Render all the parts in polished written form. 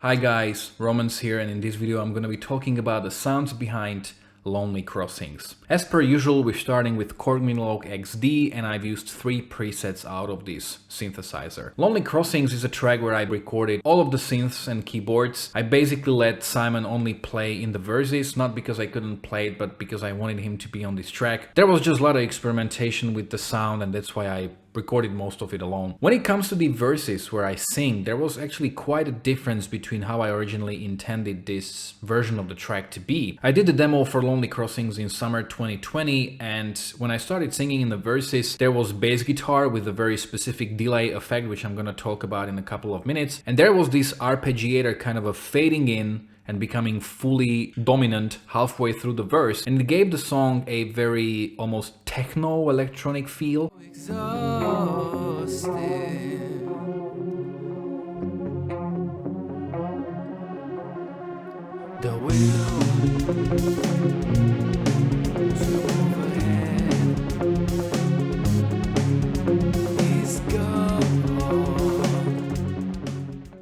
Hi guys, Romans here, and in this video I'm gonna be talking about the sounds behind Lonely Crossings. As per usual, we're starting with Korg Minilogue XD, and I've used 3 presets out of this synthesizer. Lonely Crossings is a track where I recorded all of the synths and keyboards. I basically let Simon only play in the verses, not because I couldn't play it, but because I wanted him to be on this track. There was just a lot of experimentation with the sound, and that's why I recorded most of it alone. When it comes to the verses where I sing, there was actually quite a difference between how I originally intended this version of the track to be. I did the demo for Lonely Crossings in summer 2020, and when I started singing in the verses, there was bass guitar with a very specific delay effect, which I'm gonna talk about in a couple of minutes, and there was this arpeggiator kind of a fading in and becoming fully dominant halfway through the verse, and it gave the song a very almost techno electronic feel. The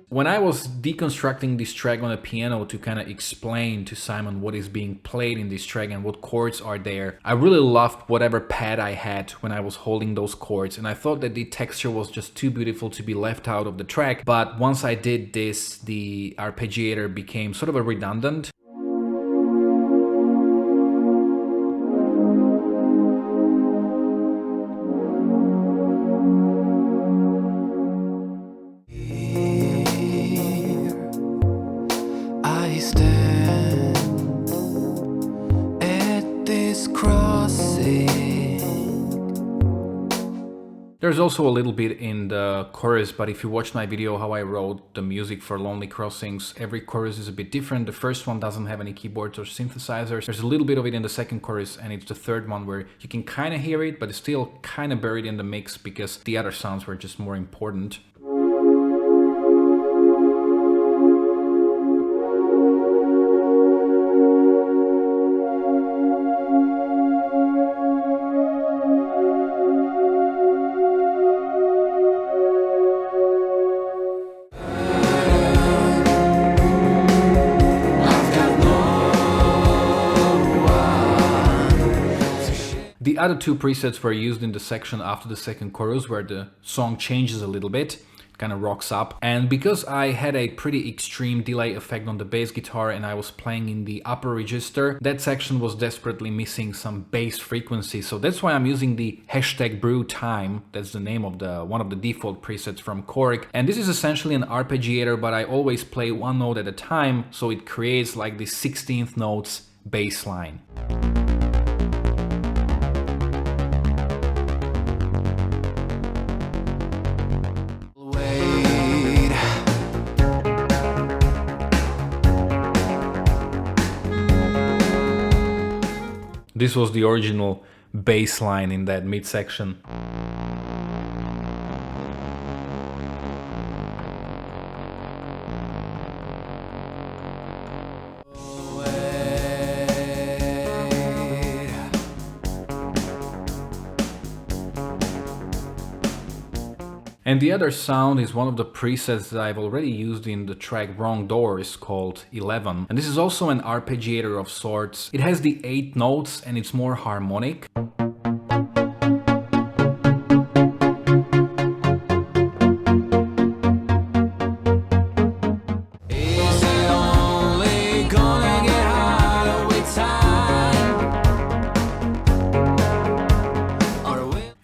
When I was deconstructing this track on the piano to kind of explain to Simon what is being played in this track and what chords are there, I really loved whatever pad I had when I was holding those chords, and I thought that the texture was just too beautiful to be left out of the track. But once I did this, the arpeggiator became sort of a redundant. There's also a little bit in the chorus, but if you watch my video how I wrote the music for Lonely Crossings, every chorus is a bit different. The first one doesn't have any keyboards or synthesizers. There's a little bit of it in the second chorus, and it's the third one where you can kind of hear it, but it's still kind of buried in the mix because the other sounds were just more important. The other 2 presets were used in the section after the second chorus, where the song changes a little bit, kind of rocks up. And because I had a pretty extreme delay effect on the bass guitar and I was playing in the upper register, that section was desperately missing some bass frequency. So that's why I'm using the #brew time. That's the name of one of the default presets from Korg. And this is essentially an arpeggiator, but I always play one note at a time, so it creates like this 16th notes bass line. This was the original bass line in that midsection. And the other sound is one of the presets that I've already used in the track Wrong Doors, called 11. And this is also an arpeggiator of sorts. It has the 8 notes and it's more harmonic.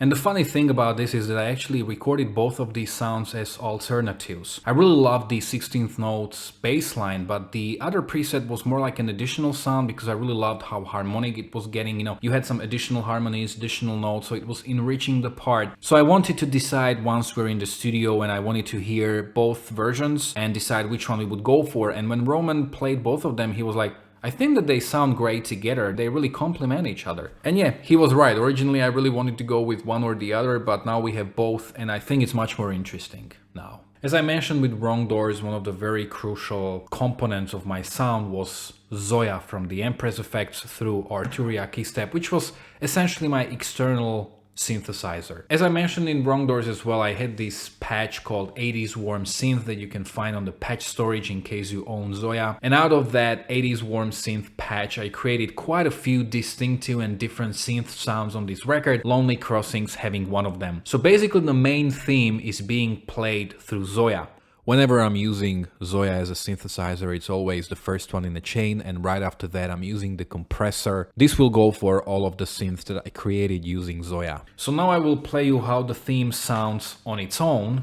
And the funny thing about this is that I actually recorded both of these sounds as alternatives. I really loved the 16th notes bass line, but the other preset was more like an additional sound because I really loved how harmonic it was getting. You know, you had some additional harmonies, additional notes, so it was enriching the part. So I wanted to decide once we're in the studio, and I wanted to hear both versions and decide which one we would go for. And when Roman played both of them, he was like, I think that they sound great together. They really complement each other. And yeah, he was right. Originally, I really wanted to go with one or the other, but now we have both, and I think it's much more interesting now. As I mentioned with Wrong Doors, one of the very crucial components of my sound was Zoya from the Empress Effects through Arturia keystep, which was essentially my external synthesizer. As I mentioned in Wrong Doors as well, I had this patch called 80s Warm Synth that you can find on the patch storage in case you own Zoya. And out of that 80s Warm Synth patch, I created quite a few distinctive and different synth sounds on this record, Lonely Crossings having one of them. So basically the main theme is being played through Zoya. Whenever I'm using Zoya as a synthesizer, it's always the first one in the chain, and right after that I'm using the compressor. This will go for all of the synths that I created using Zoya. So now I will play you how the theme sounds on its own.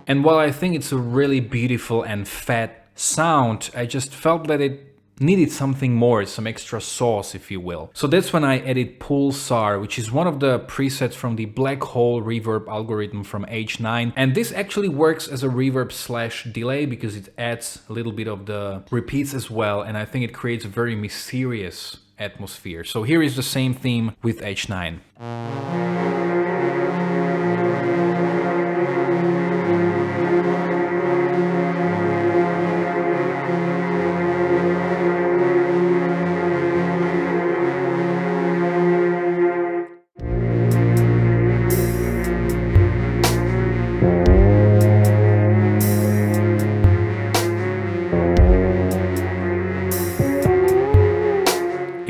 And while I think it's a really beautiful and fat sound, I just felt that it needed something more, some extra sauce, if you will. So that's when I added Pulsar, which is one of the presets from the black hole reverb algorithm from H9. And this actually works as a reverb slash delay because it adds a little bit of the repeats as well. And I think it creates a very mysterious atmosphere. So here is the same theme with H9.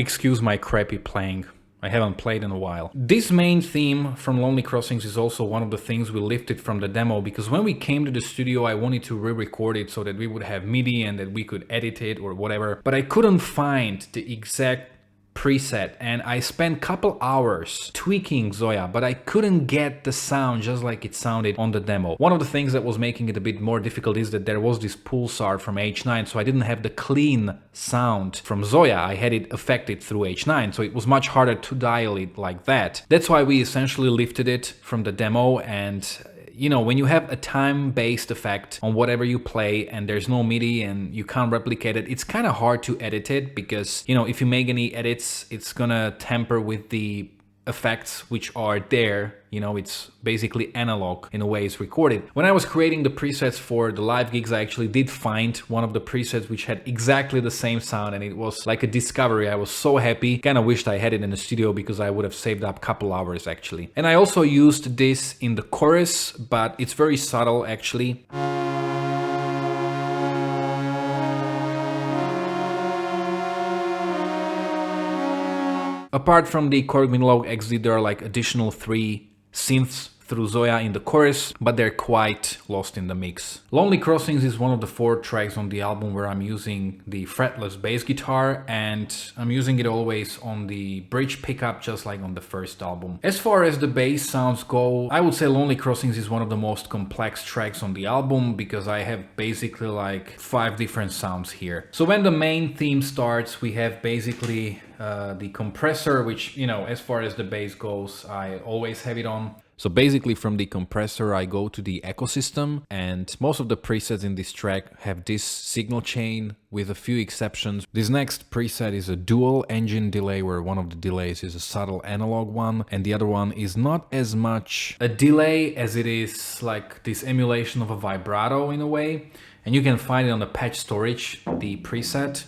Excuse my crappy playing. I haven't played in a while. This main theme from Lonely Crossings is also one of the things we lifted from the demo, because when we came to the studio I wanted to re-record it so that we would have MIDI and that we could edit it or whatever, but I couldn't find the exact preset, and I spent a couple hours tweaking Zoya, but I couldn't get the sound just like it sounded on the demo. One of the things that was making it a bit more difficult is that there was this pulsar from H9, so I didn't have the clean sound from Zoya. I had it affected through H9, so it was much harder to dial it like that. That's why we essentially lifted it from the demo, and you know, when you have a time-based effect on whatever you play and there's no MIDI and you can't replicate it, it's kind of hard to edit it because, you know, if you make any edits, it's gonna tamper with the effects which are there. You know, it's basically analog in a way it's recorded. When I was creating the presets for the live gigs, I actually did find one of the presets which had exactly the same sound, and it was like a discovery. I was so happy. Kind of wished I had it in the studio because I would have saved up a couple hours actually. And I also used this in the chorus, but it's very subtle actually. Apart from the Korg Minilogue XD, there are like additional 3 synths through Zoya in the chorus, but they're quite lost in the mix. Lonely Crossings is one of the 4 tracks on the album where I'm using the fretless bass guitar, and I'm using it always on the bridge pickup, just like on the first album. As far as the bass sounds go, I would say Lonely Crossings is one of the most complex tracks on the album because I have basically like 5 different sounds here. So when the main theme starts, we have basically the compressor, which, you know, as far as the bass goes, I always have it on. So basically from the compressor I go to the ecosystem, and most of the presets in this track have this signal chain with a few exceptions. This next preset is a dual engine delay where one of the delays is a subtle analog one and the other one is not as much a delay as it is like this emulation of a vibrato in a way. And you can find it on the patch storage, the preset.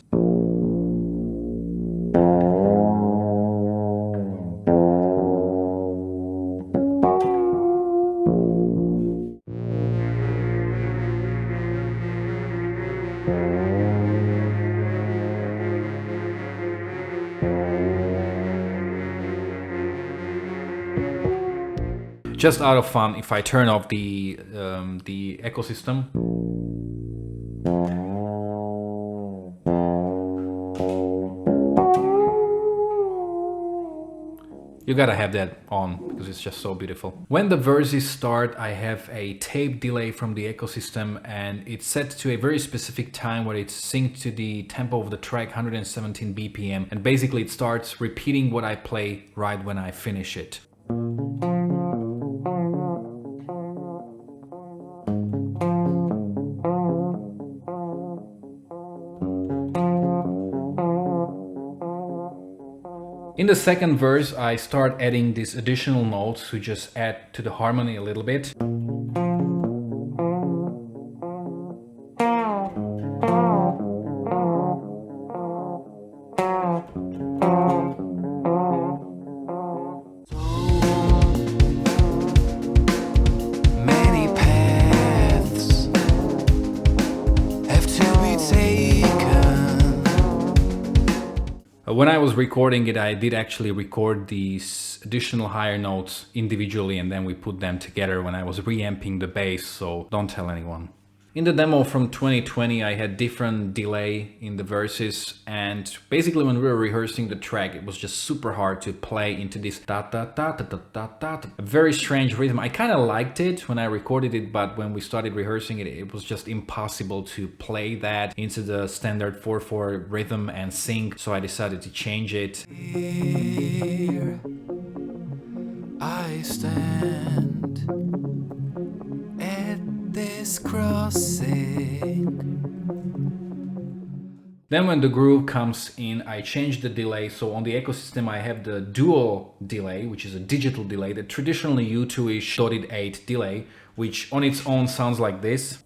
Just out of fun, if I turn off the ecosystem, you gotta have that on because it's just so beautiful. When the verses start, I have a tape delay from the ecosystem, and it's set to a very specific time where it's synced to the tempo of the track, 117 BPM, and basically it starts repeating what I play right when I finish it. In the second verse, I start adding these additional notes to just add to the harmony a little bit. when I was recording it, I did actually record these additional higher notes individually, and then we put them together when I was reamping the bass, so don't tell anyone. In the demo from 2020, I had different delay in the verses, and basically when we were rehearsing the track, it was just super hard to play into this da da da da da da da, a very strange rhythm. I kind of liked it when I recorded it, but when we started rehearsing it, it was just impossible to play that into the standard 4/4 rhythm and sing, so I decided to change it. Here I stand at this crossing. Then when the groove comes in, I change the delay. So on the Iako system, I have the dual delay, which is a digital delay, the traditionally U2-ish dotted 8 delay, which on its own sounds like this.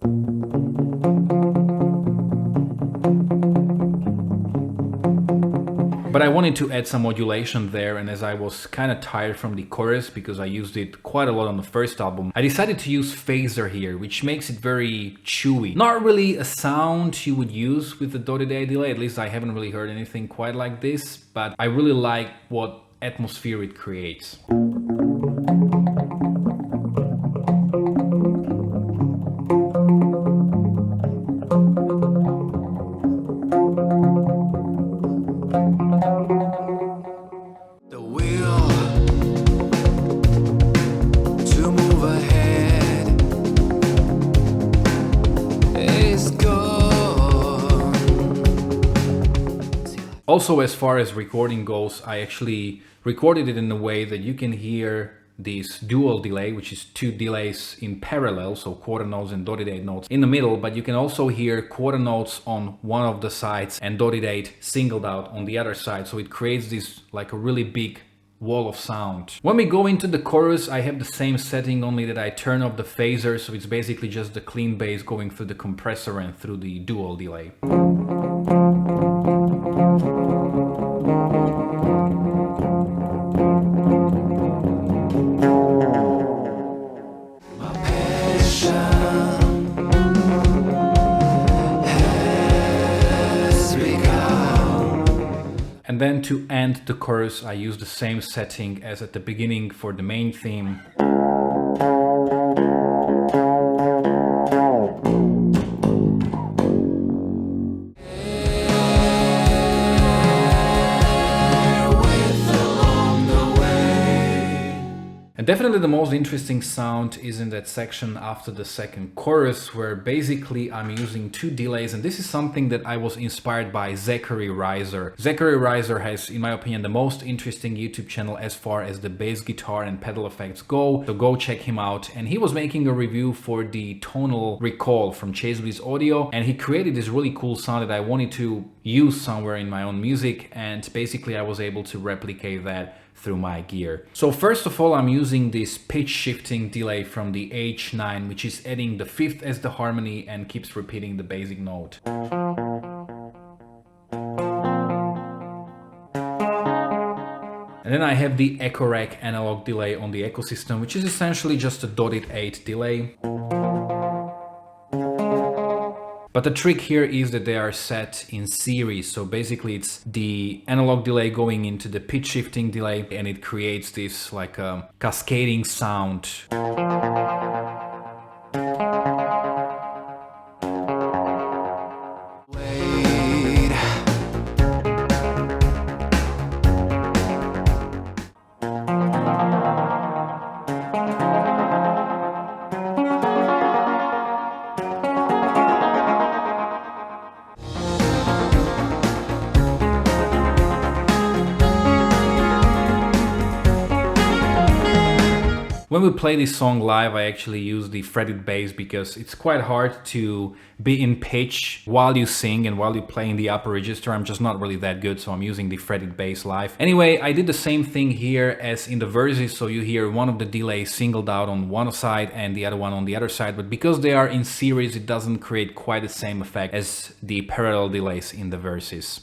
But I wanted to add some modulation there, and as I was kind of tired from the chorus because I used it quite a lot on the first album, I decided to use phaser here, which makes it very chewy. Not really a sound you would use with the dotted A delay, at least I haven't really heard anything quite like this, but I really like what atmosphere it creates. The will to move ahead is gone. Also, as far as recording goes, I actually recorded it in a way that you can hear this dual delay, which is two delays in parallel, so quarter notes and dotted 8 notes in the middle, but you can also hear quarter notes on one of the sides and dotted 8 singled out on the other side, so it creates this like a really big wall of sound. When we go into the chorus, I have the same setting, only that I turn off the phaser, so it's basically just the clean bass going through the compressor and through the dual delay. And then to end the chorus, I use the same setting as at the beginning for the main theme. And definitely the most interesting sound is in that section after the second chorus, where basically I'm using two delays, and this is something that I was inspired by Zachary Reiser. Zachary Reiser has, in my opinion, the most interesting YouTube channel as far as the bass guitar and pedal effects go, so go check him out. And he was making a review for the tonal recall from Chase Bliss Audio, and he created this really cool sound that I wanted to use somewhere in my own music, and basically I was able to replicate that through my gear. So first of all, I'm using this pitch shifting delay from the H9, which is adding the fifth as the harmony and keeps repeating the basic note. And then I have the Echo Rack analog delay on the Iako system, which is essentially just a dotted 8 delay. But the trick here is that they are set in series, so basically it's the analog delay going into the pitch shifting delay, and it creates this like a cascading sound. When we play this song live, I actually use the fretted bass because it's quite hard to be in pitch while you sing and while you play in the upper register. I'm just not really that good, so I'm using the fretted bass live. Anyway, I did the same thing here as in the verses, so you hear one of the delays singled out on one side and the other one on the other side, but because they are in series, it doesn't create quite the same effect as the parallel delays in the verses.